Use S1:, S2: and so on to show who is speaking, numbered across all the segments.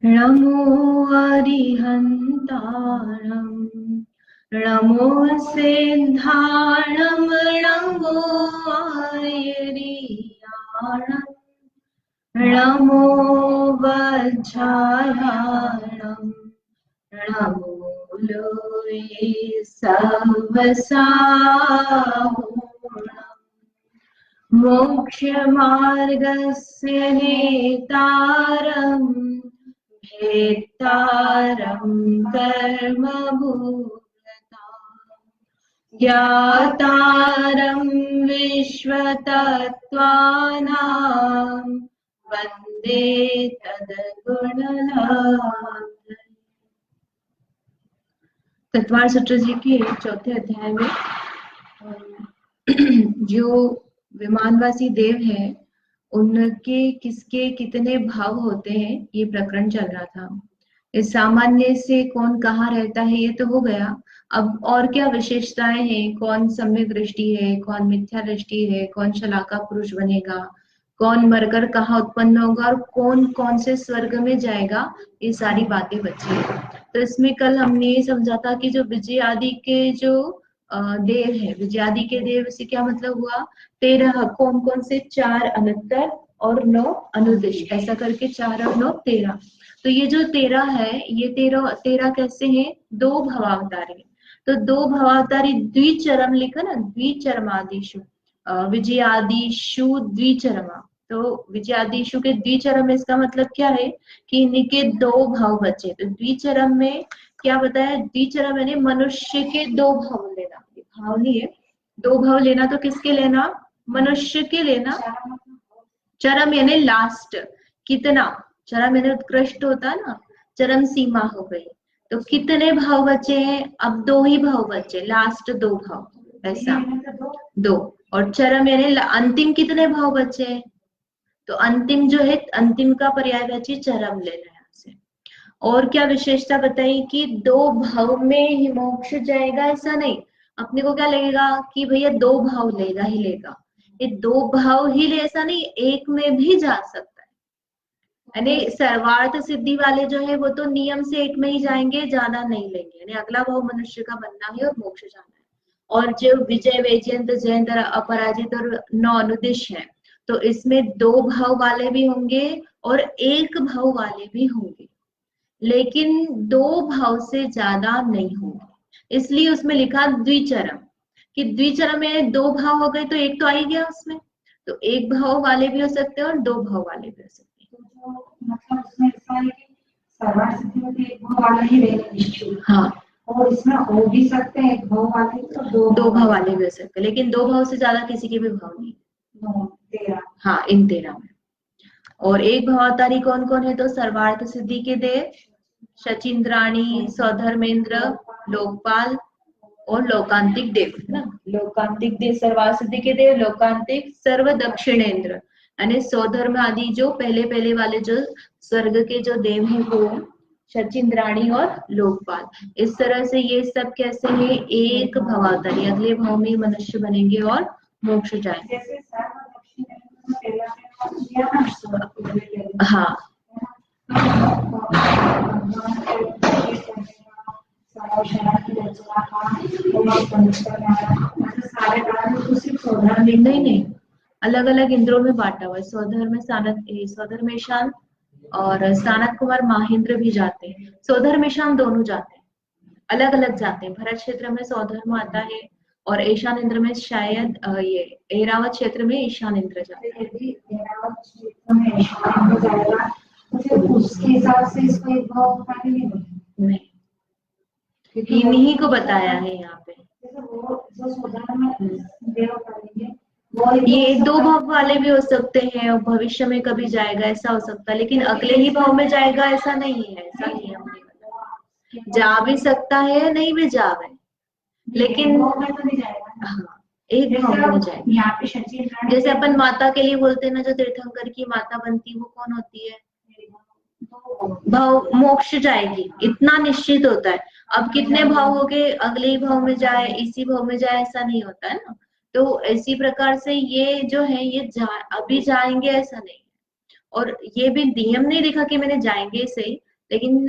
S1: नमो अरिहन्ताणं नमो सिद्धाणं नमो आर्यरियाणं नमो वज्रायाणं नमो लोये सवसाहुणम् मोक्षमार्गस्य नेतारम् भेत्तारं कर्मभूताम् ज्ञातारं विश्वतत्त्वानां वन्दे तद्गुणनाथम्। तत्वार सूत्र जी के चौथे अध्याय में जो विमानवासी देव है उनके किसके कितने भाव होते हैं ये प्रकरण चल रहा था। इस सामान्य से कौन कहाँ रहता है ये तो हो गया। अब और क्या विशेषताएं हैं, कौन सम्यक दृष्टि है, कौन मिथ्या दृष्टि है, कौन शलाका पुरुष बनेगा, कौन मरकर कहाँ उत्पन्न होगा और कौन कौन से स्वर्ग में जाएगा, ये सारी बातें बची है। तो इसमें कल हमने ये समझा था कि जो विजय आदि के जो देव है, विजयादि के देव से क्या मतलब हुआ, 13 कौन कौन से, 4 अनंतर और 9 अनुदिश, ऐसा करके 4 और 9 13। तो ये जो 13 है ये 13 कैसे हैं, 2 भवावतारी। तो 2 भवावतारी द्विचरम लिखा ना, द्विचरमादिशु विजयादिशु द्विचरमा। तो विजयादिशु के द्विचरम में इसका मतलब क्या है कि इनके 2 भाव बचे। तो द्विचरम में क्या बताया, द्विचरम यानी मनुष्य के 2 भाव लेना, भाव नहीं है 2 भाव लेना, तो किसके लेना, मनुष्य के लेना। चरम यानी लास्ट, कितना, चरम यानी उत्कृष्ट होता है ना, चरम सीमा हो गई। तो कितने भाव बचे हैं, अब 2 ही भाव बचे, लास्ट 2 भाव, ऐसा 2। और चरम यानी अंतिम कितने भाव बचे हैं, तो अंतिम जो है, अंतिम का पर्यायवाची चरम लेना है से। और क्या विशेषता बताई कि 2 भाव में ही मोक्ष जाएगा ऐसा नहीं, अपने को क्या लगेगा कि भैया 2 भाव लेगा ही लेगा, ये 2 भाव ही ले ऐसा नहीं, एक में भी जा सकता है। यानी सर्वार्थ सिद्धि वाले जो है वो तो नियम से एक में ही जाएंगे, ज्यादा नहीं लेंगे, यानी अगला भाव मनुष्य का बनना है और मोक्ष जाना है। और जो विजय वैजयंत जयंत अपराजित और 9 अनुदिश है, तो इसमें 2 भाव वाले भी होंगे और 1 भाव वाले भी होंगे, लेकिन 2 भाव से ज्यादा नहीं होंगे। इसलिए उसमें लिखा द्विचरम, कि द्विचरम में 2 भाव हो गए तो एक तो आ ही गया उसमें, तो 1 भाव वाले भी हो सकते हैं और 2 भाव वाले भी हो सकते हैं।
S2: तो मतलब उसमें ऐसा है कि सर्वार्थ सिद्धि में 1 भाव वाले ही रहेंगे निश्चित। हाँ, और इसमें हो भी सकते हैं 1 भाव वाले तो
S1: 2 भाव वाले भी हो सकते हैं, लेकिन 2 भाव से ज्यादा किसी के भी भाव नहीं।
S2: 13।
S1: हाँ, इन 13 में। और 1 भावावतारी कौन कौन है, तो सर्वार्थ सिद्धि के देव शचीन्द्राणी, सौधर्मेंद्र, लोकपाल और लोकांतिक देव है ना। लोकांतिक देव सर्वार्थ सिद्धि के देव, लोकांतिक सर्व दक्षिणेंद्र, यानी सौधर्म आदि जो पहले पहले वाले जो स्वर्ग के जो देव हैं वो शचीन्द्राणी और लोकपाल। इस तरह से ये सब कैसे है, एक भवावतारी, अगले भाव में मनुष्य बनेंगे और मोक्ष जाएंगे। हाँ, नहीं, अलग अलग इंद्रों में बांटा हुआ है। सौधर में सौधर में ईशान और सानत कुमार महेंद्र भी जाते हैं, सौधर में ईशान दोनों जाते हैं, अलग अलग जाते हैं। भरत क्षेत्र में सौधर्म आता है और ईशान इंद्र में शायद ये ऐरावत क्षेत्र में ईशान इंद्र जाते हैं।
S2: उसके हिसाब से इसको 1 भाव
S1: नहीं, इन्हीं को बताया है यहाँ पे। ये 2 भाव वाले भी हो सकते हैं और भविष्य में कभी जाएगा ऐसा हो सकता है, लेकिन अगले ही भाव में जाएगा ऐसा नहीं है, ऐसा नियम नहीं बता। जा भी सकता है, नहीं भी जावे, लेकिन
S2: भाव में तो नहीं जाएगा।
S1: हाँ, एक भाव में नहीं जाएगा।
S2: यहाँ पे सचिन
S1: जैसे अपन माता के लिए बोलते हैं ना, जो तीर्थंकर की माता बनती वो कौन होती है? भाव मोक्ष जाएगी, इतना निश्चित होता है। अब कितने भाव हो गए, अगले ही भाव में जाए, इसी भाव में जाए, ऐसा नहीं होता है ना। तो इसी प्रकार से ये जो है ये अभी जाएंगे ऐसा नहीं, और ये भी नियम नहीं दिखा कि मैंने जाएंगे सही, लेकिन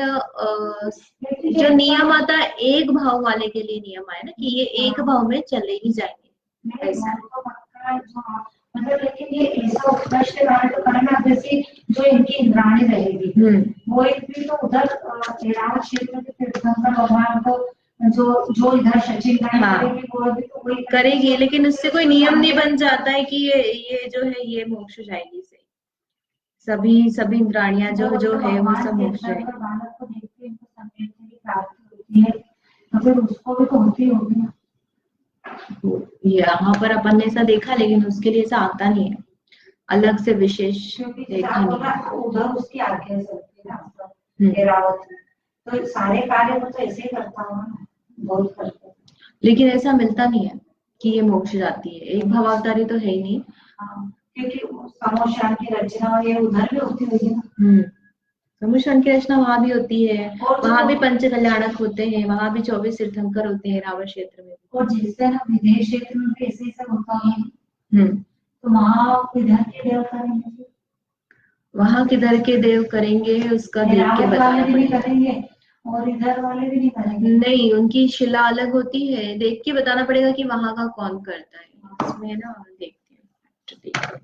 S1: जो नियम आता है एक भाव वाले के लिए नियम आया ना कि ये एक भाव में चले ही जाएंगे, ऐसा।
S2: मतलब लेकिन ये ऐसा उत्कृष्ट कार्य तो करना, जैसे जो इनकी इंद्राणी रहेगी वो एक भी तो उधर एरावत क्षेत्र के तीर्थंकर भगवान को जो जो इधर सचिन करेगी वो भी तो वही
S1: करेगी, लेकिन उससे कोई नियम नहीं बन जाता है कि ये जो है ये मोक्ष जाएगी से। सभी इंद्राणियां जो है वो सब मोक्ष जाएगी।
S2: बालक को देखते हैं तो संवेद की प्राप्ति होती है, तो फिर उसको भी तो होती होगी ना।
S1: यहाँ पर अपन ने ऐसा देखा, लेकिन उसके लिए ऐसा आता नहीं है, अलग से विशेष देखा नहीं।
S2: उधर उसकी आज्ञा चलती है रावत, तो सारे कार्य वो तो ऐसे ही करता हूँ, बहुत करते हैं।
S1: लेकिन ऐसा मिलता नहीं है कि ये मोक्ष जाती है, एक भवावतारी तो है ही नहीं।
S2: क्योंकि समोशान की रचना ये उधर भी होती हुई है।
S1: समोशान की रचना वहां भी होती है, वहां भी पंच कल्याणक होते हैं, वहां भी 24 तीर्थंकर होते हैं रावण क्षेत्र में।
S2: और जिससे ना विदेश क्षेत्र में भी ऐसे सब होता है, तो वहाँ किधर के देव करेंगे,
S1: वहां किधर के देव करेंगे उसका देख के बताना
S2: पड़ेगा, और इधर वाले भी नहीं करेंगे।
S1: नहीं, उनकी शिला अलग होती है, देख के बताना पड़ेगा कि वहां का कौन करता है। इसमें ना देखते हैं,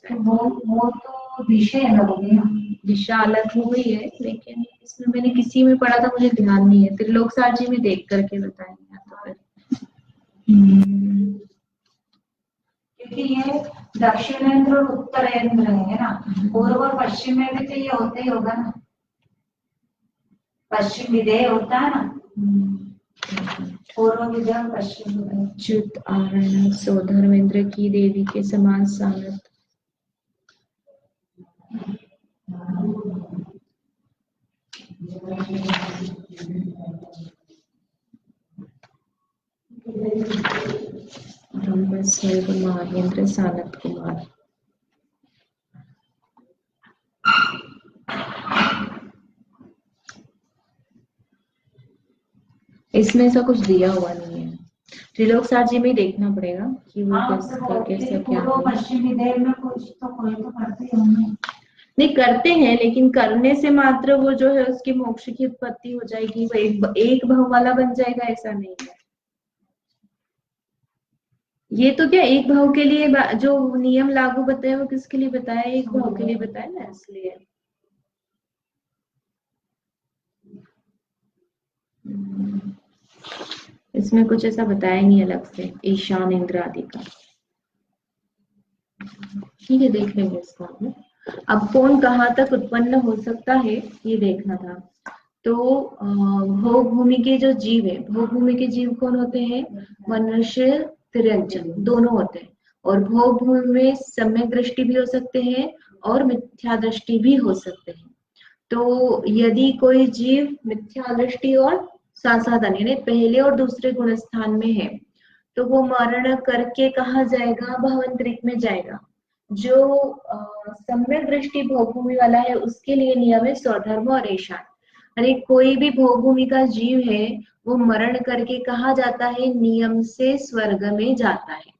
S2: वो तो दिशा अलग हो गई,
S1: दिशा अलग हो गई है, लेकिन इसमें मैंने किसी में पढ़ा था, मुझे ध्यान नहीं है, त्रिलोक सार जी में देख करके बताएंगे तो।
S2: क्योंकि ये दक्षिणेंद्र और उत्तरेंद्र है ना, पूर्व और पश्चिम में भी तो ये होता ही होगा ना, पश्चिम विधेय होता है ना, पूर्व विधेय पश्चिम विधेय।
S1: च्युत आरण सो धर्मेंद्र की देवी के समान सानत, महेंद्र सानत कुमार। इसमें ऐसा कुछ दिया हुआ नहीं है, त्रिलोक सार जी में देखना पड़ेगा कि वो कैसा क्या
S2: पश्चिमी देव में कुछ तो कोई तो करते होंगे।
S1: नहीं करते हैं, लेकिन करने से मात्र वो जो है उसकी मोक्ष की उत्पत्ति हो जाएगी, वो एक भाव वाला बन जाएगा, ऐसा नहीं है। ये तो क्या एक भाव के लिए जो नियम लागू बताए वो किसके लिए बताया, एक भाव के लिए बताया ना, इसलिए। इसमें कुछ ऐसा बताया नहीं अलग से ईशान इंद्र आदि का। ठीक है, देख लेंगे इसको। अब कौन कहाँ तक उत्पन्न हो सकता है ये देखना था। तो भोग भूमि के जो जीव है, भोग भूमि के जीव कौन होते हैं? मनुष्य तिर्यंचन दोनों होते हैं, और भोग भूमि में सम्यक दृष्टि भी हो सकते हैं और मिथ्या दृष्टि भी हो सकते हैं। तो यदि कोई जीव मिथ्या दृष्टि और सासाधन यानी पहले और दूसरे गुण स्थान में है, तो वो मरण करके कहाँ जाएगा? भवंतरिक में जाएगा। जो सम्यक दृष्टि भोगभूमि वाला है उसके लिए नियम है स्वधर्म और ईशान। अरे कोई भी भोगभूमि का जीव है वो मरण करके कहाँ जाता है? नियम से स्वर्ग में जाता है।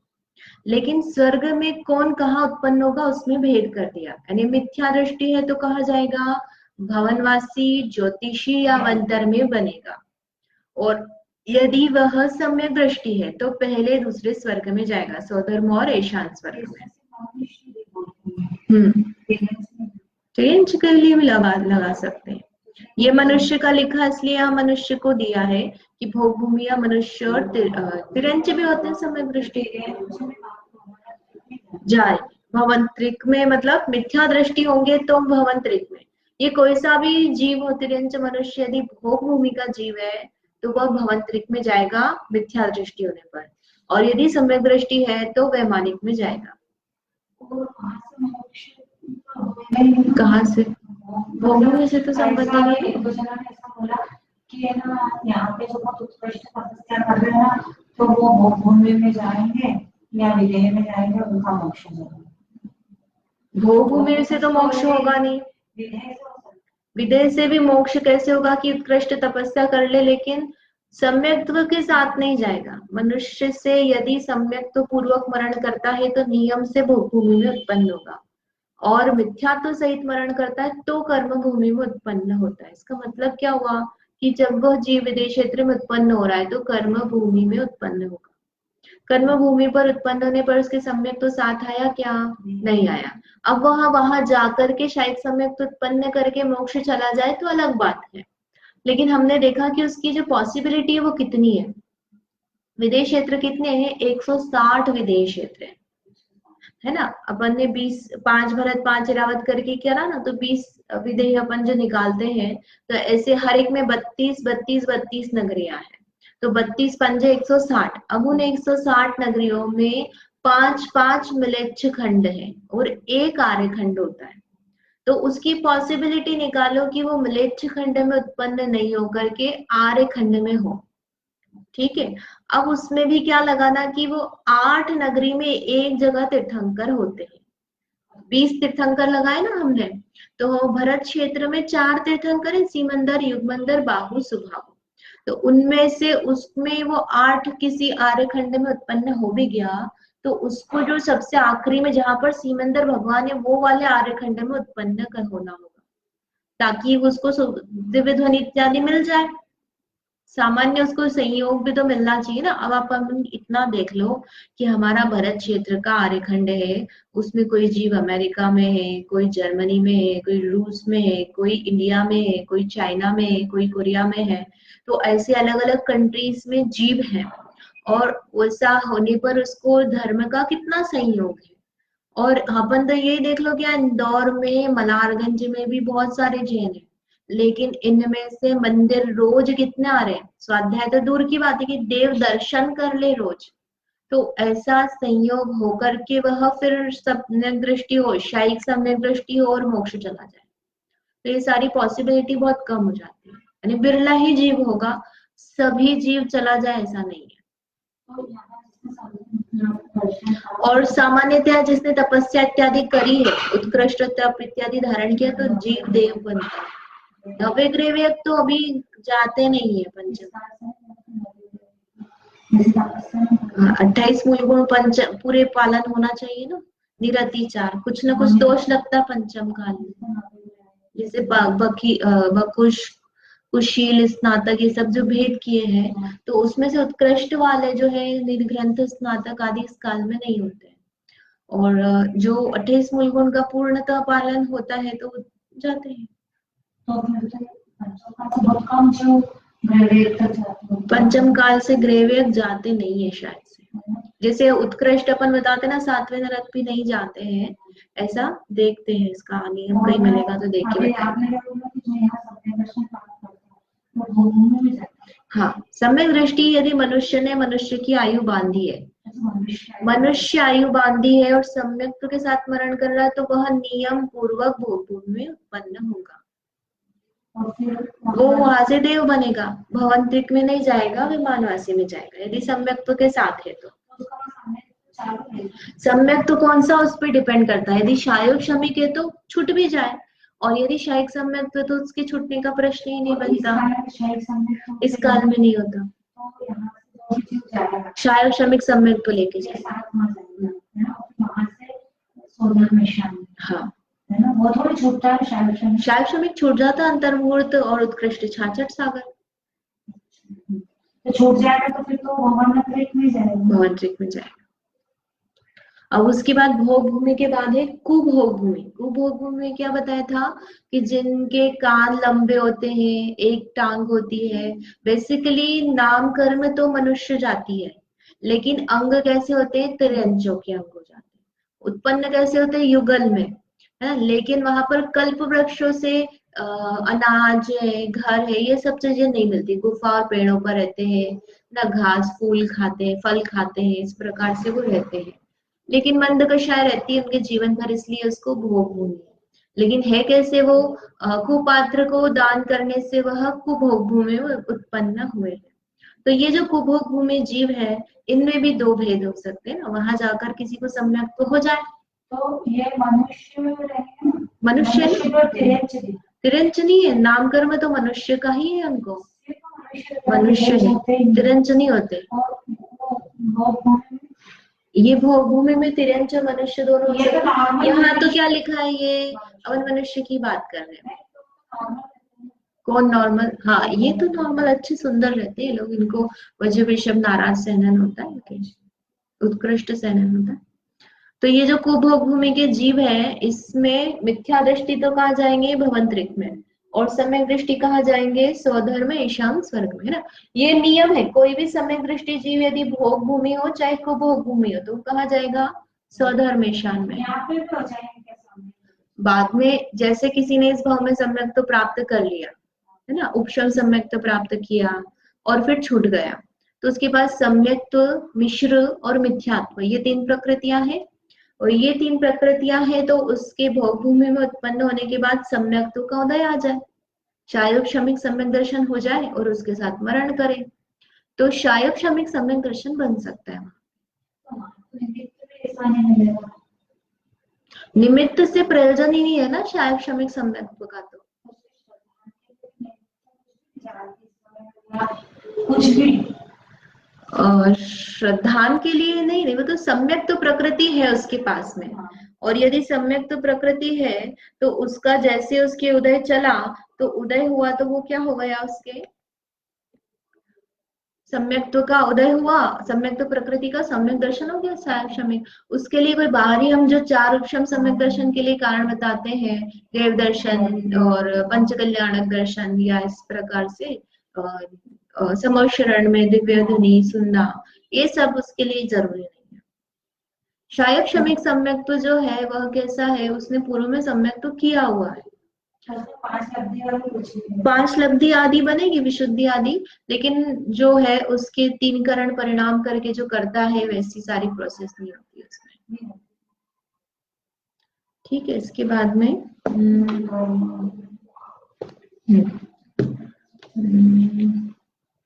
S1: लेकिन स्वर्ग में कौन कहाँ उत्पन्न होगा उसमें भेद कर दिया, यानी मिथ्या दृष्टि है तो कहाँ जाएगा? भवनवासी, ज्योतिषी या वंतर में बनेगा। और यदि वह सम्यक दृष्टि है तो पहले दूसरे स्वर्ग में जाएगा, स्वधर्म और ईशान स्वर्ग में। चेंज के लिए भी लगा सकते हैं। ये मनुष्य का लिखा इसलिए यहाँ मनुष्य को दिया है कि भोग भूमि या मनुष्य और तिरंच भी होते हैं सम्यक दृष्टि के जाए भवंतरिक में, मतलब मिथ्या दृष्टि होंगे तो भवंतरिक में। ये कोई सा भी जीव हो, तिरंच मनुष्य यदि भोग भूमि का जीव है तो वह भवंतरिक में जाएगा मिथ्या दृष्टि होने पर, और यदि सम्यक दृष्टि है तो वैमानिक में जाएगा। कहाँ से? भोग भूमि से तो संबंध नहीं है।
S2: कि है ना यहाँ पे जो बहुत उत्कृष्ट तपस्या कर रहे हैं ना, तो वो भोगभूमि में जाएंगे या विदेह में जाएंगे, उनका मोक्ष होगा।
S1: भोगभूमि से तो मोक्ष होगा नहीं, विदेह से भी मोक्ष कैसे होगा कि उत्कृष्ट तपस्या कर ले लेकिन सम्यक्त्व के साथ नहीं जाएगा। मनुष्य से यदि सम्यक्त्व पूर्वक मरण करता है तो नियम से भोगभूमि में उत्पन्न होगा, और मिथ्यात्व सहित मरण करता है तो कर्म भूमि में उत्पन्न होता है। इसका मतलब क्या हुआ कि जब वह जीव विदेह क्षेत्र में उत्पन्न हो रहा है तो कर्म भूमि में उत्पन्न होगा। कर्म भूमि पर उत्पन्न होने पर उसके सम्यक तो साथ आया क्या? नहीं आया। अब वह वहां जाकर के शायद सम्यक तो उत्पन्न करके मोक्ष चला जाए तो अलग बात है, लेकिन हमने देखा कि उसकी जो पॉसिबिलिटी है वो कितनी है। विदेश क्षेत्र कितने हैं? 160 विदेश क्षेत्र है ना। अपन ने 20 5 भरत 5 इरावत करके करा ना, तो 20 विदेह अपन जो निकालते हैं, तो ऐसे हर एक में 32 नगरियां हैं, तो 32 पंजे 160। अब उन 160 नगरियों में 5 मिलेच्छ खंड है और एक आर्य खंड होता है, तो उसकी पॉसिबिलिटी निकालो कि वो मिलेच्छ खंड में उत्पन्न नहीं होकर के आर्य खंड में हो। ठीक है, अब उसमें भी क्या लगाना कि वो 8 नगरी में एक जगह तीर्थंकर होते हैं। 20 तीर्थंकर लगाए ना हमने, तो भरत क्षेत्र में 4 तीर्थंकर है, सीमंदर, युगमंदर, बाहु, सुबाहु। तो उनमें से उसमें वो 8 किसी आर्य खंड में उत्पन्न हो भी गया, तो उसको जो सबसे आखिरी में जहां पर सीमंदर भगवान है वो वाले आर्य खंड में उत्पन्न कर होना होगा, ताकि उसको दिव्य ध्वनि इत्यादि मिल जाए। सामान्य उसको संयोग भी तो मिलना चाहिए ना। अब आप इतना देख लो कि हमारा भरत क्षेत्र का आर्यखंड है, उसमें कोई जीव अमेरिका में है, कोई जर्मनी में है, कोई रूस में है, कोई इंडिया में है, कोई चाइना में है, कोई कोरिया में है, तो ऐसे अलग अलग कंट्रीज में जीव है, और वैसा होने पर उसको धर्म का कितना संयोग है। और अपन तो यही देख लो क्या, इंदौर में, मलारगंज में भी बहुत सारे जैन है, लेकिन इनमें से मंदिर रोज कितने आ रहे हैं। स्वाध्याय तो दूर की बात है कि देव दर्शन कर ले रोज, तो ऐसा संयोग होकर के वह फिर सम्यक दृष्टि हो, शायिक सम्यक दृष्टि हो और मोक्ष चला जाए, तो ये सारी पॉसिबिलिटी बहुत कम हो जाती है। यानी बिरला ही जीव होगा, सभी जीव चला जाए ऐसा नहीं है। और सामान्यतः जिसने तपस्या इत्यादि करी है, उत्कृष्ट तप इत्यादि धारण किया, तो जीव देव बनता है। नवे ग्रेव तो अभी जाते नहीं है पंचम। 28 मूल गुण पंच पूरे पालन होना चाहिए ना, निरतिचार, कुछ ना कुछ दोष लगता पंचम काल में, जैसे बकुश, कुशील, स्नातक, ये सब जो भेद किए हैं, तो उसमें से उत्कृष्ट वाले जो है निर्ग्रंथ, स्नातक आदि इस काल में नहीं होते, और जो 28 मूल गुण का पूर्णतः पालन होता है तो जाते हैं। पंचम काल से ग्रेवेक जाते नहीं है शायद से, जैसे उत्कृष्ट अपन बताते ना 7वें नरक भी नहीं जाते हैं, ऐसा देखते हैं। इसका नियम कहीं मिलेगा तो देख के हाँ, सम्यक दृष्टि यदि मनुष्य ने मनुष्य की आयु बांधी है, मनुष्य आयु बांधी है और सम्यक के साथ मरण कर रहा है, तो वह नियम पूर्वक भोगभूमि में उत्पन्न होगा, वो वहां से देव बनेगा, भवंत्रिक में नहीं जाएगा, विमानवासी में जाएगा, यदि सम्यक के साथ है तो। सम्यक तो कौन सा, उस पर डिपेंड करता है। यदि शायोग शमिक है तो छूट भी जाए, और यदि शायक सम्यक तो उसके छूटने का प्रश्न ही नहीं बनता, इस काल में नहीं होता। शायक शमिक सम्यक तो लेके जाए, हाँ, वो थोड़ी छूटता है। शायक शमिक छूट जाता, अंतर्मुहूर्त और उत्कृष्ट 66 सागर तो छूट जाएगा, तो फिर तो भवंत्रिक में जाएगा, भवंत्रिक में जाएगा। अब उसके बाद भोग भूमि के बाद है कुभोग भूमि। कुभोग भूमि में क्या बताया था कि जिनके कान लंबे होते हैं, एक टांग होती है, बेसिकली नाम कर्म तो मनुष्य जाती है, लेकिन अंग कैसे होते हैं, त्रिअंजों के अंग हो जाते हैं। उत्पन्न कैसे होते हैं, युगल में, है, लेकिन वहां पर कल्प वृक्षों से अनाज है, घर है, ये सब चीजें नहीं मिलती। गुफा और पेड़ों पर रहते हैं ना, घास फूल खाते हैं, फल खाते हैं, इस प्रकार से वो रहते हैं, लेकिन मंद कषाय रहती है उनके जीवन भर, इसलिए उसको भोग भूमि। लेकिन है कैसे वो, कुपात्र को दान करने से वह कुभोग भूमि में उत्पन्न हुए हैं। तो ये जो कुभोग भूमि जीव है, इनमें भी दो भेद हो सकते हैं ना, वहां जाकर किसी को सम्यक तो हो जाए।
S2: तो ये मनुष्य में रहेंगे ना,
S1: मनुष्य
S2: मनुष्य तो तिरंजनी,
S1: तिरंजनी है, नाम कर्म तो मनुष्य का ही है उनको,
S2: मनुष्य
S1: मनुष्य तिरंजनी होते। ये भोग भूमि में तिरंज मनुष्य दोनों होते हैं। यहाँ तो क्या लिखा है, ये अपन मनुष्य की बात कर रहे हैं। कौन नॉर्मल, हाँ ये तो नॉर्मल अच्छे सुंदर रहते हैं लोग, इनको वज्र विषम नाराज सहनन होता है, उत्कृष्ट सहनन होता है। तो ये जो कुभोग भूमि के जीव है, इसमें मिथ्या दृष्टि तो कहा जाएंगे भवंतरिक में, और सम्यक दृष्टि कहा जाएंगे स्वधर्म ईशान स्वर्ग में, है ना। ये नियम है, कोई भी सम्यक दृष्टि जीव यदि भोग भूमि हो चाहे कुभोग भूमि हो तो कहा जाएगा स्वधर्म ईशान में।
S2: यहाँ पे भी हो जाएंगे
S1: बाद में जैसे किसी ने इस भाव में सम्यक तो प्राप्त कर लिया, है ना, उपशम सम्यक तो प्राप्त किया और फिर छूट गया, तो उसके पास सम्यक मिश्र और मिथ्यात्व, ये तीन प्रकृतियां हैं। और ये तीन प्रकृतियां हैं तो उसके भोग भूमि में उत्पन्न होने के बाद सम्यक्त्व का उदय आ जाए, शायोग क्षमिक सम्यक दर्शन हो जाए और उसके साथ मरण करे, तो शायोग क्षमिक सम्यक दर्शन बन सकता है। निमित्त से प्रयोजन ही नहीं है ना शायोग क्षमिक सम्यक्त्व का, तो
S2: कुछ भी
S1: श्रद्धान के लिए नहीं, नहीं वो तो सम्यक तो प्रकृति है उसके पास में, और यदि सम्यक तो प्रकृति है तो उसका जैसे उसके उदय चला, तो उदय हुआ तो वो क्या हो गया, उसके सम्यक्त्व का उदय हुआ, सम्यक्त्व प्रकृति का सम्यक दर्शन हो गया शायोग क्षमिक। उसके लिए कोई बाहरी हम जो चार उपशम सम्यक दर्शन के लिए कारण बताते हैं, देव दर्शन और पंच कल्याणक दर्शन, या इस प्रकार से समशरण में दिव्य ध्वनि सुनना, ये सब उसके लिए जरूरी नहीं है। शायद क्षमिक सम्यक तो जो है वह कैसा है, उसने पूर्व में सम्यक तो किया हुआ है, 5 लब्धि आदि बनेगी, विशुद्धि आदि, लेकिन जो है उसके 3 करण परिणाम करके जो करता है वैसी सारी प्रोसेस नहीं होती उसमें। ठीक है, इसके बाद में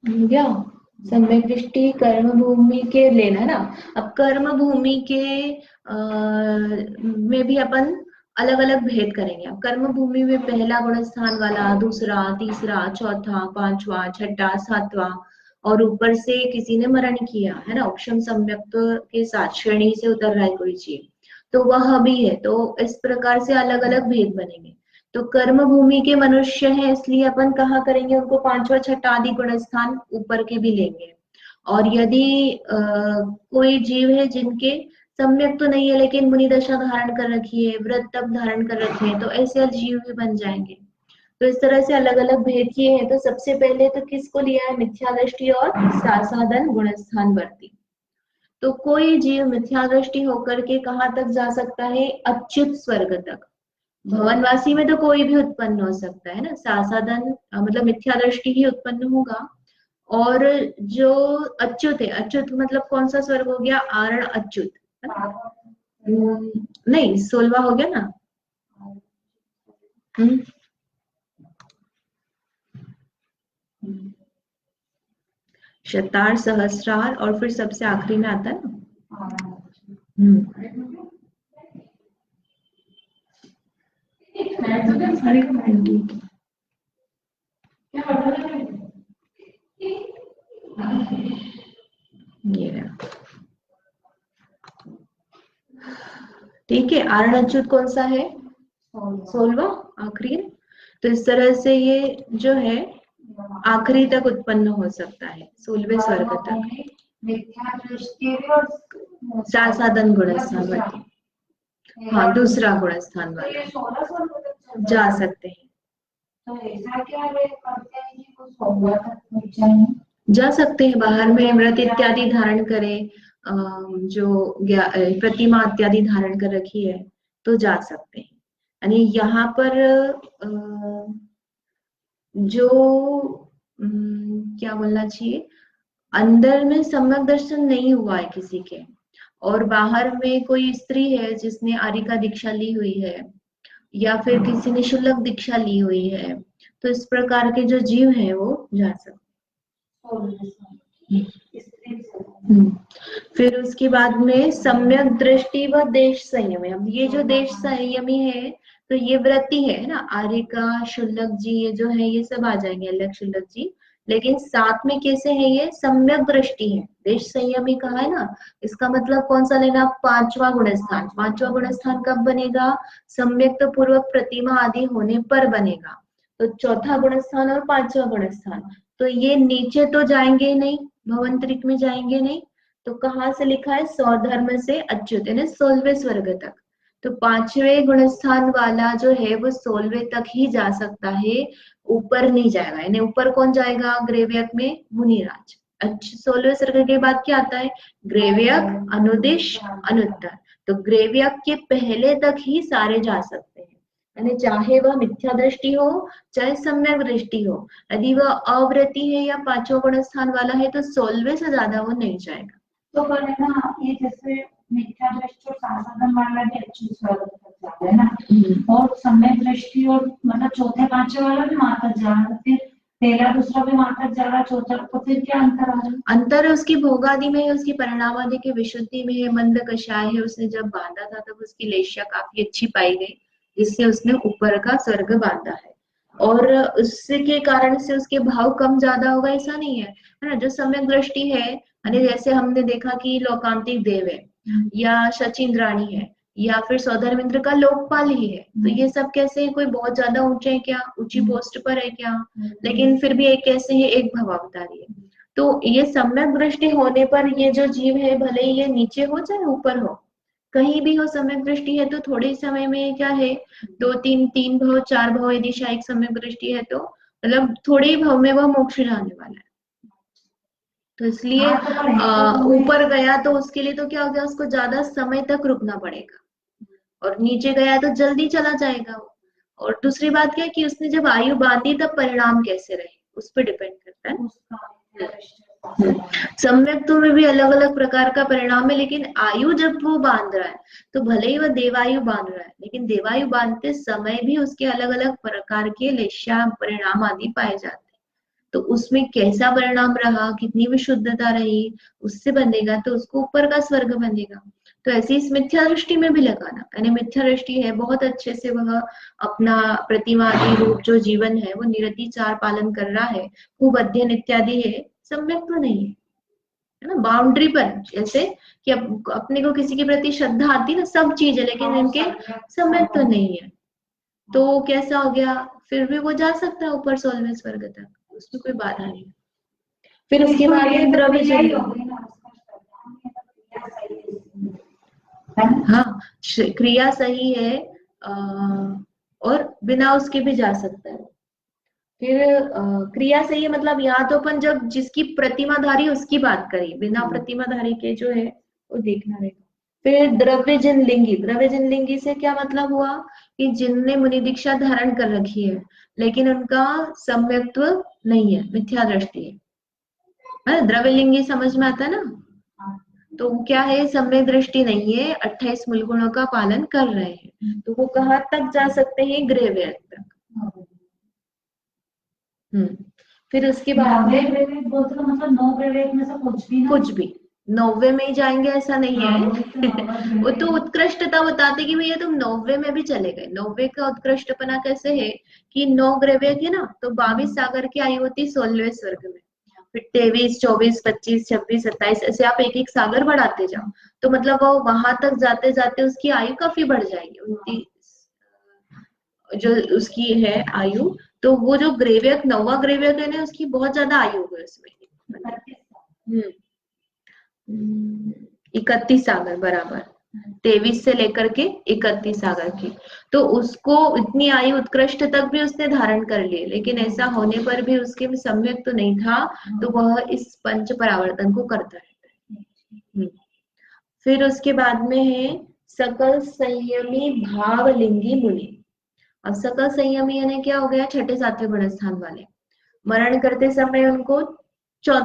S1: क्या सम्यक दृष्टि कर्म भूमि के लेना ना। अब कर्म भूमि के में भी अपन अलग अलग भेद करेंगे। अब कर्म भूमि में पहला गुण स्थान वाला, दूसरा, तीसरा, चौथा, पांचवा, छठा, सातवां, और ऊपर से किसी ने मरण किया है ना, उपशम सम्यक के साथ श्रेणी से उतर रहा है कोई चीज, तो वह भी है। तो इस प्रकार से अलग अलग भेद बनेंगे। तो कर्म भूमि के मनुष्य हैं, इसलिए अपन कहा करेंगे उनको पांचवा छठा आदि गुण स्थान ऊपर के भी लेंगे। और यदि कोई जीव है जिनके सम्यक तो नहीं है लेकिन मुनि दशा धारण कर रखी है, व्रत तप धारण कर रखे हैं, तो ऐसे जीव भी बन जाएंगे। तो इस तरह से अलग अलग भेद किए हैं। तो सबसे पहले तो किसको लिया है, मिथ्या दृष्टि और सासादन गुण स्थान वर्ती। तो कोई जीव मिथ्या दृष्टि होकर के कहाँ तक जा सकता है, अच्युत स्वर्ग तक। भवनवासी में तो कोई भी उत्पन्न हो सकता है ना, सासादन मतलब मिथ्या दृष्टि ही उत्पन्न होगा। और जो अच्युत है, अच्युत मतलब कौन सा स्वर्ग हो गया, आरण अच्युत, नहीं 16वां हो गया ना। शतार, सहस्रार और फिर सबसे आखिरी में आता है ना। ठीक है, आरण अच्युत कौन सा है, 16वां आखिरी। तो इस तरह से ये जो है आखिरी तक उत्पन्न हो सकता है, 16वें स्वर्ग तक। सासादन गुण स्थान वर्ती, हाँ दूसरा गुण स्थान वाला जा सकते हैं।
S2: तो ऐसा क्या करते हैं कि वो 16 तक पहुंच जाए,
S1: जा सकते हैं। बाहर में व्रत इत्यादि धारण करें, जो प्रतिमा इत्यादि धारण कर रखी है तो जा सकते हैं। यानी यहाँ पर जो क्या बोलना चाहिए, अंदर में सम्यक दर्शन नहीं हुआ है किसी के, और बाहर में कोई स्त्री है जिसने आर्य का दीक्षा ली हुई है, या फिर किसी ने शुल्लक दीक्षा ली हुई है, तो इस प्रकार के जो जीव हैं वो जा सकते हैं। फिर उसके बाद में सम्यक दृष्टि व देश संयमी। अब ये जो देश संयमी है तो ये व्रती है ना, आर्यिका, शुल्लक जी, ये जो है ये सब आ जाएंगे, अलग शुल्लक जी। लेकिन साथ में कैसे है, ये सम्यक दृष्टि है, देश संयमी कहा है ना, इसका मतलब कौन सा लेना, पांचवा गुणस्थान। पांचवा गुणस्थान कब बनेगा, सम्यक पूर्वक प्रतिमा आदि होने पर बनेगा। तो चौथा गुणस्थान और पांचवा गुणस्थान, तो ये नीचे तो जाएंगे नहीं, भवंतरिक में जाएंगे नहीं, तो कहाँ से लिखा है, स्वधर्म से अच्युत, यानी 16वें स्वर्ग तक। तो पांचवें गुणस्थान वाला जो है वो 16वें तक ही जा सकता है, ऊपर नहीं जाएगा। यानी ऊपर कौन जाएगा, ग्रेव्यक में मुनिराज। अच्छा, 16वें स्वर्ग के बाद क्या आता है, ग्रेव्यक, अनुदिश, अनुत्तर। तो ग्रेव्यक के पहले तक ही सारे जा सकते हैं, यानी चाहे वह मिथ्या दृष्टि हो चाहे सम्यक दृष्टि हो। यदि वह अव्रती है या पांचवा गुण स्थान वाला है तो 16वें से ज्यादा वो नहीं जाएगा।
S2: तो पर है ना, ये जैसे मिथ्या दृष्टि और साधन वाला भी अच्छी स्वर्ग तक जाता है ना, और सम्यक दृष्टि और मतलब चौथे पांचवे वाला भी वहां तक जा रहा है, फिर पहला दूसरा भी वहां तक जा रहा, चौथा, तो फिर क्या अंतर आ रहा है?
S1: अंतर उसकी भोगादि में है, उसकी परिणाम आदि की विशुद्धि में है, मंद कषाय है, उसने जब बांधा था तब उसकी लेशिया काफी अच्छी पाई गई, जिससे उसने ऊपर का स्वर्ग बांधा है। और उसके कारण से उसके भाव कम ज्यादा होगा ऐसा नहीं है, है ना। जो सम्यक दृष्टि है, यानी जैसे हमने देखा कि लोकांतिक देव है या शचींद्राणी है या फिर सौधर्मेंद्र का लोकपाल ही है, तो ये सब कैसे है, कोई बहुत ज्यादा ऊंचे है क्या, ऊंची पोस्ट पर है क्या, लेकिन फिर भी एक कैसे है, एक भवावतारी है। तो ये सम्यक दृष्टि होने पर ये जो जीव है, भले ही ये नीचे हो चाहे ऊपर हो, कहीं भी हो, सम्यक दृष्टि है तो थोड़े समय में क्या है, दो तीन, तीन भाव, चार भाव यदि शायद सम्यक दृष्टि है तो मतलब थोड़े ही भाव में वह मोक्ष जाने वाला है। तो इसलिए ऊपर गया तो उसके लिए तो क्या हो गया, उसको ज्यादा समय तक रुकना पड़ेगा, और नीचे गया तो जल्दी चला जाएगा वो। और दूसरी बात क्या है कि उसने जब आयु बांधी तब परिणाम कैसे रहे, उस पर डिपेंड करता है। सम्यक तो में भी अलग अलग प्रकार का परिणाम है, लेकिन आयु जब वो बांध रहा है तो भले ही वह देवायु बांध रहा है, लेकिन देवायु बांधते समय भी उसके अलग अलग प्रकार के लेशा परिणाम आदि पाए जाते हैं। तो उसमें कैसा परिणाम रहा, कितनी विशुद्धता रही, उससे बनेगा तो उसको ऊपर का स्वर्ग बनेगा। तो ऐसे इस मिथ्या दृष्टि में भी लगाना, यानी मिथ्या दृष्टि है, बहुत अच्छे से वह अपना प्रतिमादि रूप जो जीवन है वो निरतिचार पालन कर रहा है, खूब अध्ययन इत्यादि है, सम्यक तो नहीं है ना, बाउंड्री पर, जैसे कि अपने को किसी के प्रति श्रद्धा आती है ना, सब चीज है लेकिन इनके सम्यक तो नहीं है, तो कैसा हो गया, फिर भी वो जा सकता है ऊपर 16वें स्वर्ग तक, उसमें कोई बाधा नहीं। फिर उसके बाद है द्रव्य जन, हाँ क्रिया सही है, और बिना उसके भी जा सकता है। फिर क्रिया सही है मतलब यहाँ तो अपन जब जिसकी प्रतिमाधारी उसकी बात करें, बिना प्रतिमाधारी के जो है वो देखना रहेगा। फिर द्रव्य जन लिंगी, द्रव्य जन लिंगी से क्या मतलब हुआ कि जिनने मुनि दीक्षा धारण कर रखी है लेकिन उनका सम्यक्त्व नहीं है, मिथ्या दृष्टि है, द्रव्य लिंगी समझ में आता है ना, तो क्या है, सम्यक दृष्टि नहीं है, 28 मूल गुणों का पालन कर रहे हैं, तो वो कहाँ तक जा सकते हैं, ग्रेव्यक तक। फिर उसके बाद
S2: मतलब 9 ग्रेवेक में से कुछ भी
S1: 90 में ही जाएंगे ऐसा नहीं है। वो तो उत्कृष्टता बताते कि भैया तुम 90 में भी चले गए। 90 का उत्कृष्टपना कैसे है कि 9 ग्रेवेक है ना, तो 22 सागर की आयु होती 16वें स्वर्ग में, फिर 23, 24, 25, 26, 27 ऐसे आप एक एक सागर बढ़ाते जाओ, तो मतलब वो वहां तक जाते जाते उसकी आयु काफी बढ़ जाएगी, 29 जो उसकी है आयु। तो वो जो ग्रेव्यक, 9वां ग्रेव्यक है ना, उसकी बहुत ज्यादा आयु है उसमें, 31 सागर बराबर, 23 से लेकर के 31 सागर की, तो उसको इतनी आयु उत्कृष्ट तक भी उसने धारण कर लिए, लेकिन ऐसा होने पर भी उसके सम्यक तो नहीं था, तो वह इस पंच परावर्तन को करता रहता है। फिर उसके बाद में है सकल संयमी भावलिंगी मुनि। अब सकल संयमी यानी क्या हो गया, छठे सातवें गुण स्थान वाले, मरण करते समय उनको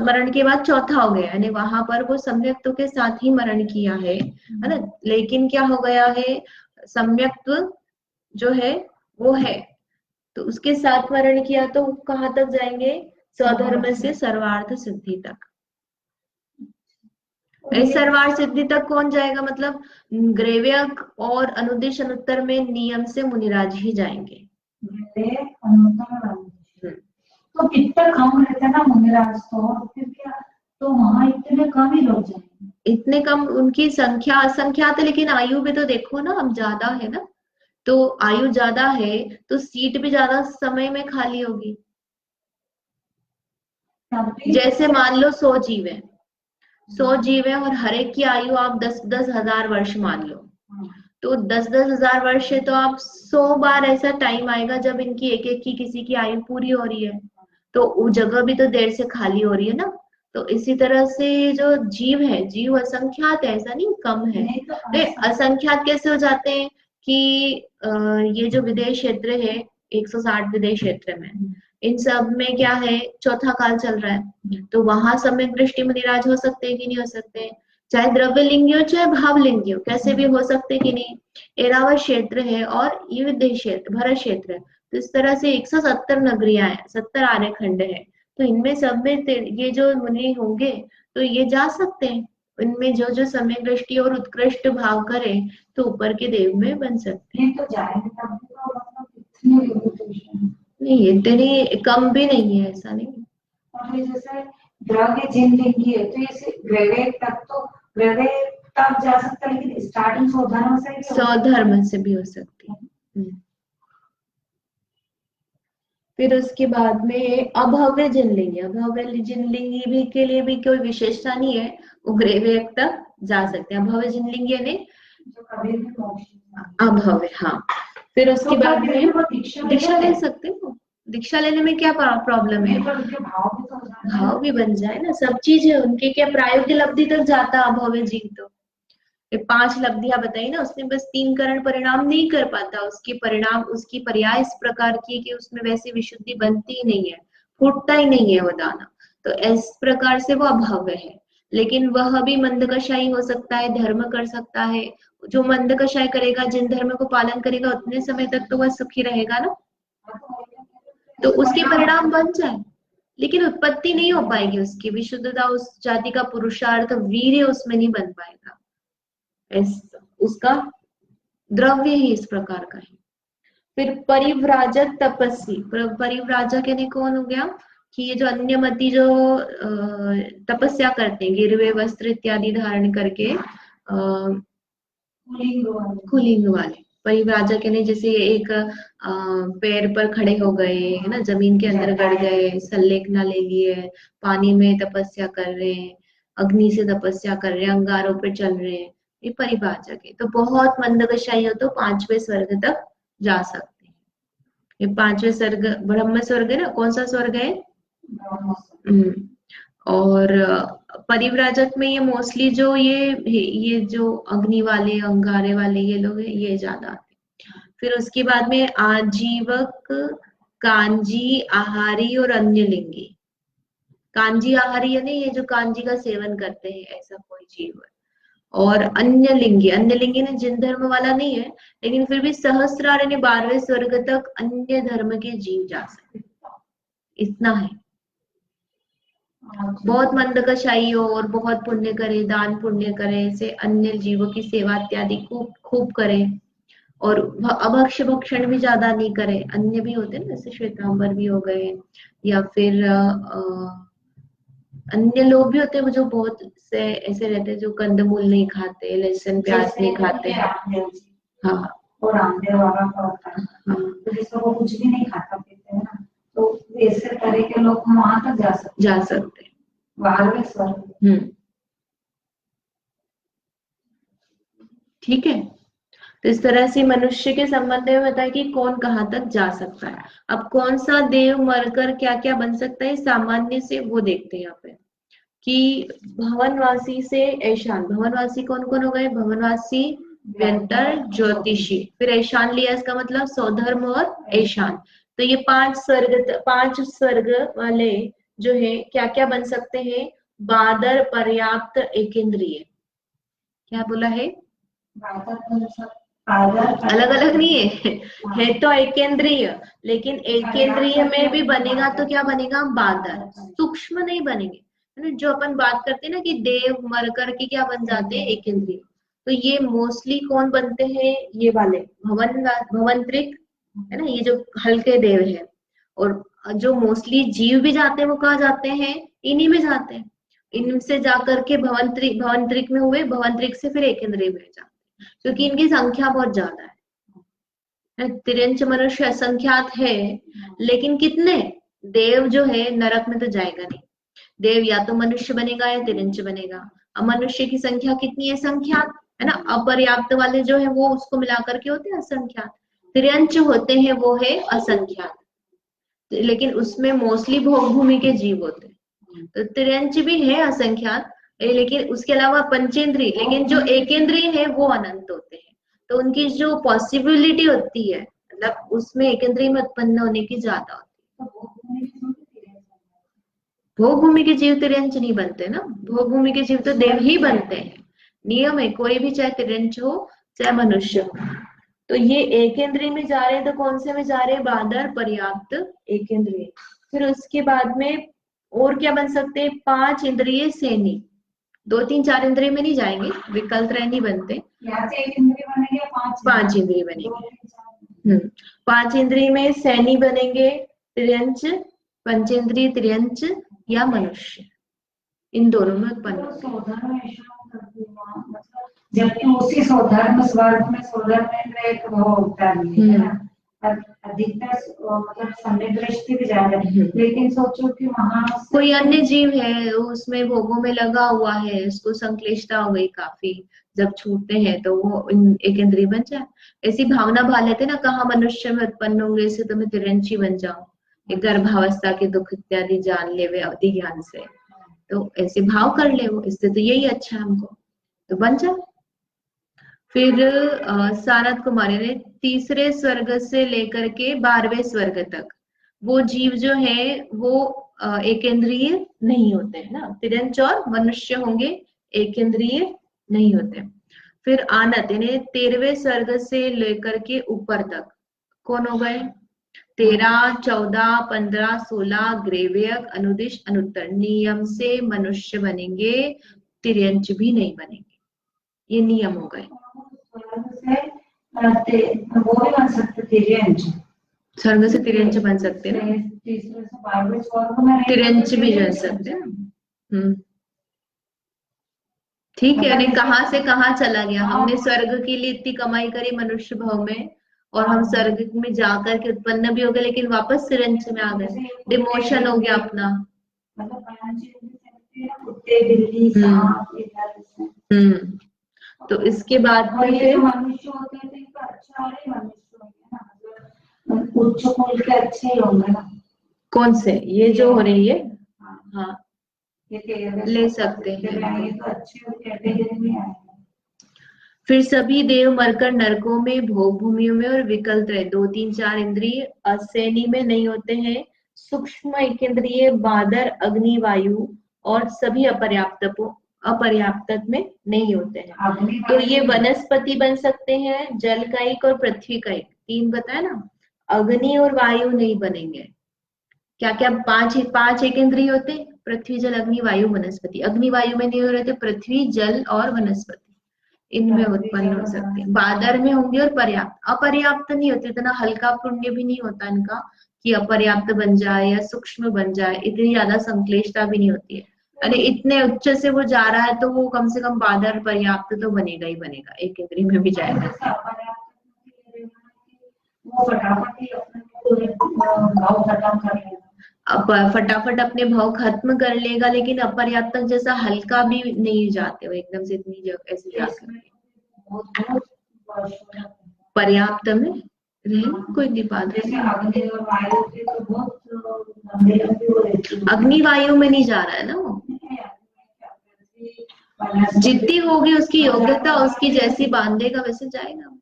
S1: मरण के बाद चौथा हो गया, यानी वहां पर वो सम्यक्त्व के साथ ही मरण किया है ना, लेकिन क्या हो गया है, सम्यक्त्व जो है वो है, तो उसके साथ मरण किया तो कहाँ तक जाएंगे? स्वधर्म से सर्वार्थ सिद्धि तक। इस सर्वार्थ सिद्धि तक कौन जाएगा? मतलब ग्रेव्यक और अनुदेश अनुत्तर में नियम से मुनिराज ही जाएंगे।
S2: तो कितना कम रहता है ना मुनिराज, तो फिर क्या, तो वहां इतने कम ही लोग जाएंगे।
S1: इतने कम, उनकी संख्या असंख्यात है, लेकिन आयु भी तो देखो ना, हम ज्यादा है ना, तो आयु ज्यादा है तो सीट भी ज्यादा समय में खाली होगी। जैसे मान लो 100 जीव है, 100 जीव है और हर एक की आयु आप 10-10 हजार वर्ष मान लो, तो 10-10 हजार वर्ष है तो आप 100 बार ऐसा टाइम आएगा जब इनकी एक एक की किसी की आयु पूरी हो रही है, तो वो जगह भी तो देर से खाली हो रही है ना। तो इसी तरह से जो जीव है, जीव असंख्यात है, ऐसा नहीं कम है। तो असंख्यात कैसे हो जाते हैं कि ये जो विदेश क्षेत्र है, 160 विदेश क्षेत्र में, इन सब में क्या है, चौथा काल चल रहा है, तो वहां सम्यक दृष्टि मुनिराज हो सकते हैं कि नहीं हो सकते? चाहे द्रव्य लिंगी हो चाहे भाव लिंगी हो, कैसे भी हो सकते कि नहीं? एरावत क्षेत्र है और ये विदेश क्षेत्र, भरत क्षेत्र है, तो इस तरह से 170 नगरियां हैं, 70 आर्य खंड है, तो इनमें सब में ये जो मुनि होंगे तो ये जा सकते हैं, इनमें जो जो सम्यक दृष्टि और उत्कृष्ट भाव करे तो ऊपर के देव में बन सकते हैं।
S2: तो जाएंगे तब भी तो मतलब इतने लिमिटेशन
S1: नहीं, इतनी कम भी नहीं है, ऐसा नहीं।
S2: और ये जैसे द्रव्य जिन लिंगी है, तो ये ग्रेवेट तक, तो ग्रेवेट तक जा सकता है, लेकिन स्टार्टिंग
S1: स्वधर्म से भी हो सकती है। फिर उसके बाद में अभव्य जिनलिंगी, अभव्य जिनलिंगी भी के लिए भी कोई विशेषता नहीं है, वो ग्रेवेक तक जा सकते हैं। अभव्य जिनलिंगी यानी
S2: जो कभी भी
S1: अभव्य, हाँ। फिर उसके बाद में दीक्षा ले सकते हो। दीक्षा लेने में क्या प्रॉब्लम है? भाव भी बन जाए ना, सब चीज है उनके, क्या प्रायोगिक लब्धि तक जाता अभव्य जीव तो। 5 लब्धियां बताई ना उसने, बस 3 करण परिणाम नहीं कर पाता, उसके परिणाम, उसकी पर्याय इस प्रकार की कि उसमें वैसी विशुद्धि बनती ही नहीं है, फूटता ही नहीं है वो दाना, तो इस प्रकार से वो अभव्य है। लेकिन वह भी मंदकशाही हो सकता है, धर्म कर सकता है। जो मंदकशाही करेगा, जिन धर्म को पालन करेगा, उतने समय तक तो वह सुखी रहेगा ना, तो उसके परिणाम बन जाए, लेकिन उत्पत्ति नहीं हो पाएगी उसकी विशुद्धता, उस जाति का पुरुषार्थ वीर्य उसमें नहीं बन पाएगा। उसका द्रव्य ही इस प्रकार का है। फिर परिव्राजक तपस्वी, परिव्राजक यानी कौन हो गया कि ये जो अन्यमति जो तपस्या करते हैं, गिरवे वस्त्र इत्यादि धारण करके, कुलिंग वाले परिव्राजक यानी जैसे एक पैर पर खड़े हो गए है ना, जमीन के अंदर गड़ गए, सल्लेखना ले लिए, पानी में तपस्या कर रहे हैं, अग्नि से तपस्या कर रहे हैं, अंगारों पर चल रहे हैं, ये परिव्राजक है। तो बहुत मंदकशाही हो तो 5वें स्वर्ग तक जा सकते हैं। ये 5वें स्वर्ग ब्रह्म स्वर्ग है ना, कौन सा स्वर्ग है? और परिव्राजक में ये मोस्टली जो ये जो अग्नि वाले, अंगारे वाले ये लोग हैं, ये ज्यादा आते हैं। फिर उसके बाद में आजीवक, कांजी, आहारी और अन्य लिंगी। कांजी आहारी यानी ये जो कांजी का सेवन करते हैं, ऐसा कोई जीव है। और अन्य लिंगी, अन्य लिंगी ने जिन धर्म वाला नहीं है, लेकिन फिर भी सहस्रार यानी 12वें स्वर्ग तक अन्य धर्म के जीव जा सकते, इतना है। बहुत मंदकशाही हो और बहुत पुण्य करे, दान पुण्य करे, ऐसे अन्य जीवों की सेवा इत्यादि खूब खूब करे, और अभक्ष भक्षण भी ज्यादा नहीं करे। अन्य भी होते हैं ना, जैसे श्वेतांबर भी हो गए, या फिर अन्य लोग भी होते हैं जो बहुत से ऐसे रहते हैं जो कंदमूल नहीं खाते, लहसुन प्याज नहीं खाते। हाँ,
S2: और रामदेव बाबा का होता है, तो जिसको वो कुछ भी नहीं खाता पीते है ना, तो ऐसे तरह के लोग वहां तक जा सकते हैं।
S1: ठीक है, तो इस तरह से मनुष्य के संबंध में बताया कि कौन कहाँ तक जा सकता है। अब कौन सा देव मरकर क्या क्या बन सकता है सामान्य से, वो देखते हैं यहाँ पे कि भवनवासी से ऐशान, भवनवासी कौन कौन हो गए? भवनवासी, व्यंतर, ज्योतिषी, फिर ऐशान लिया, इसका मतलब स्वधर्म और ऐशान। तो ये 5 स्वर्ग वाले जो है क्या क्या बन सकते हैं? बादर, पर्याप्त, एकेंद्रिय। क्या बोला है? अलग अलग नहीं है तो एकेंद्रीय, लेकिन एकेंद्रीय में भी बनेगा तो क्या बनेगा, बादर, सूक्ष्म नहीं बनेंगे, है ना। जो अपन बात करते हैं ना कि देव मर करके क्या बन जाते हैं, एकेंद्रीय, तो ये मोस्टली कौन बनते हैं, ये वाले भवंतरिक, है ना, ये जो हल्के देव है। और जो मोस्टली जीव भी जाते हैं वो कहाँ जाते हैं, इन्हीं में जाते हैं, इनसे जाकर के भवंतरिक में हुए, भवंतरिक से फिर एकेंद्रीय में जाते हैं, क्योंकि इनकी संख्या बहुत ज्यादा है। तिरंच मनुष्य असंख्यात है, लेकिन कितने, देव जो है नरक में तो जाएगा नहीं, देव या तो मनुष्य बनेगा या तिरंच बनेगा। अब मनुष्य की संख्या कितनी है, संख्यात, है ना, अपर्याप्त वाले जो है वो उसको मिलाकर के होते हैं असंख्यात, तिरंच होते हैं वो है असंख्यात, लेकिन उसमें मोस्टली भोग भूमि के जीव होते हैं। तो तिरंच भी है असंख्यात, लेकिन उसके अलावा पंचेंद्रीय, लेकिन जो एकेंद्रीय है वो अनंत होते हैं, तो उनकी जो पॉसिबिलिटी होती है, मतलब उसमें एकेंद्रीय में उत्पन्न होने की ज्यादा होती है। भोग भूमि के जीव तिरंच नहीं बनते ना, भोग भूमि के जीव तो देव ही बनते हैं, नियम है, कोई भी चाहे तिरंच हो चाहे मनुष्य हो। तो ये एकेंद्रीय में जा रहे हैं, तो कौन से में जा रहे हैं, बादर, पर्याप्त, एकेंद्रीय। फिर उसके बाद में और क्या बन सकते हैं, 5 इंद्रिय सैनी, 2 3 4 इंद्रिय में नहीं जाएंगे, विकल्प नहीं बनते, 5 इंद्रिय बनेंगे। 5 इंद्रिय में सैनी बनेंगे, तिरंच, पंचेंद्रिय तिरंच या मनुष्य, इन दोनों में उत्पन्न।
S2: जबकि उसी स्वधर्म स्वर्ग में स्वधर्म में एक वो होता है ना, अधिकतर मतलब समय दृष्टि भी ज्यादा है, लेकिन सोचो कि वहां
S1: कोई अन्य जीव है उसमें भोगों में लगा हुआ है, उसको संक्लिष्टता हो गई काफी, जब छूटते हैं तो वो एक इंद्रिय बन जाए, ऐसी भावना भा लेते ना, कहा मनुष्य में उत्पन्न होंगे इससे तो मैं तिरंची बन जाऊं, गर्भावस्था के दुख इत्यादि जान ले वे अवधि ज्ञान से, तो ऐसे भाव कर ले वो, इससे तो यही अच्छा है हमको, तो बन जाए। फिर सारद कुमारी ने तीसरे स्वर्ग से लेकर के 12वें स्वर्ग तक वो जीव जो है वो एकेंद्रीय नहीं होते हैं ना, तिरंच और मनुष्य होंगे, एकेंद्रीय नहीं होते। फिर आनत यानी 13वें स्वर्ग से लेकर के ऊपर तक कौन हो गए, 13 14 15 16 ग्रेवियक, अनुदिश, अनुत्तर, नियम से मनुष्य बनेंगे, तिरंच भी नहीं बनेंगे, ये नियम हो गए।
S2: वो भी बन सकते तिरंच,
S1: स्वर्ग से तिरंच बन सकते हैं, तिरंच भी बन सकते हैं। ठीक है, यानी कहाँ से कहाँ चला गया, हमने स्वर्ग के लिए इतनी कमाई करी मनुष्य भाव में, और हम स्वर्ग में जाकर के उत्पन्न भी हो गए, लेकिन वापस तिरंच में आ गए, डिमोशन हो गया अपना। तो इसके बाद में फिर
S2: मनुष्य होते हैं तो अच्छा वाले मनुष्य होंगे ना, उच्च कुल के अच्छे ही होंगे ना,
S1: कौन से, ये जो हो रही है, हाँ ले सकते हैं,
S2: तो अच्छे कैटेगरी में आए।
S1: फिर सभी देव मरकर नरकों में, भोग भूमियों में और विकल्प रहे, 2 3 4 इंद्रिय असैनी में नहीं होते हैं, सूक्ष्म एक इंद्रिय बादर, अग्नि, वायु और सभी अपर्याप्त में नहीं होते हैं। तो ये वनस्पति बन सकते हैं, जल का एक और पृथ्वी का एक, 3 बताया ना, अग्नि और वायु नहीं बनेंगे। क्या क्या 5 एक इंद्रिय होते, पृथ्वी जल अग्नि वायु वनस्पति, अग्नि वायु में नहीं हो रहे थे, पृथ्वी जल और वनस्पति इनमें उत्पन्न हो सकते हैं, बादर में होंगे और पर्याप्त, अपर्याप्त नहीं होते, इतना हल्का पुण्य भी नहीं होता इनका कि अपर्याप्त बन जाए या सूक्ष्म बन जाए, इतनी ज्यादा संक्लिष्टता भी नहीं होती है, अरे इतने उच्च से वो जा रहा है तो वो कम से कम बादर पर्याप्त तो बनेगा ही बनेगा, एक इंद्रिय में भी जाएगा, अब फटाफट अपने भाव खत्म कर लेगा, लेकिन अपर्याप्त जैसा हल्का भी नहीं जाते वो एकदम से, इतनी ऐसे जाकर पर्याप्त में रहे कोई नहीं पाता, अग्नि वायु में नहीं जा रहा है ना वो, जितनी होगी उसकी योग्यता, उसकी जैसी बांधेगा वैसे जाएगा,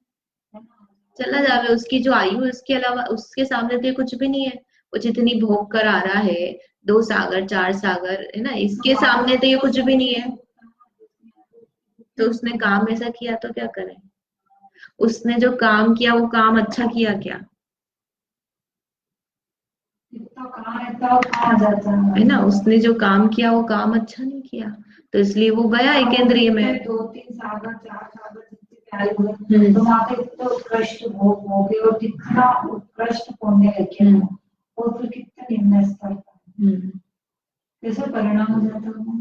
S1: चला जावे, उसकी जो आयु है उसके अलावा उसके सामने तो कुछ भी नहीं है, वो जितनी भोग कर आ रहा है, 2 सागर 4 सागर है ना, इसके सामने तो ये कुछ भी नहीं है, तो उसने काम ऐसा किया तो क्या करें, उसने जो काम किया वो काम अच्छा किया क्या?
S2: इतना कहाँ रहता कहाँ जाता
S1: है ना, उसने जो काम किया वो काम अच्छा नहीं किया, तो इसलिए वो गया एकेंद्रिय में।
S2: 2-3 सागर 4 सागर जितने प्यारे हुए तो वहां पे इतना उत्कृष्ट भोग हो गए और कितना उत्कृष्ट पुण्य लेके और फिर कितना निम्न स्तर पर कैसे परिणाम हो जाता है।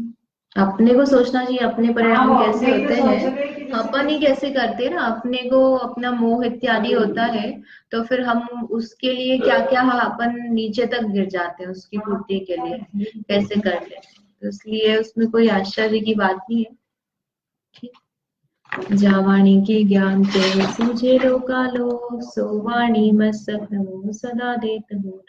S1: अपने को सोचना चाहिए अपने परिणाम कैसे होते हैं,
S2: हैं
S1: अपन ही कैसे करते हैं ना, अपने को अपना मोह इत्यादि होता है, तो फिर हम उसके लिए क्या क्या अपन नीचे तक गिर जाते हैं उसकी पूर्ति के लिए कैसे कर लेते हैं, तो इसलिए उसमें कोई आश्चर्य की बात नहीं है। ठीक, जावाणी के ज्ञान ते सूझे लोका लो, सो वाणी मस्तक नमो सदा देत हो।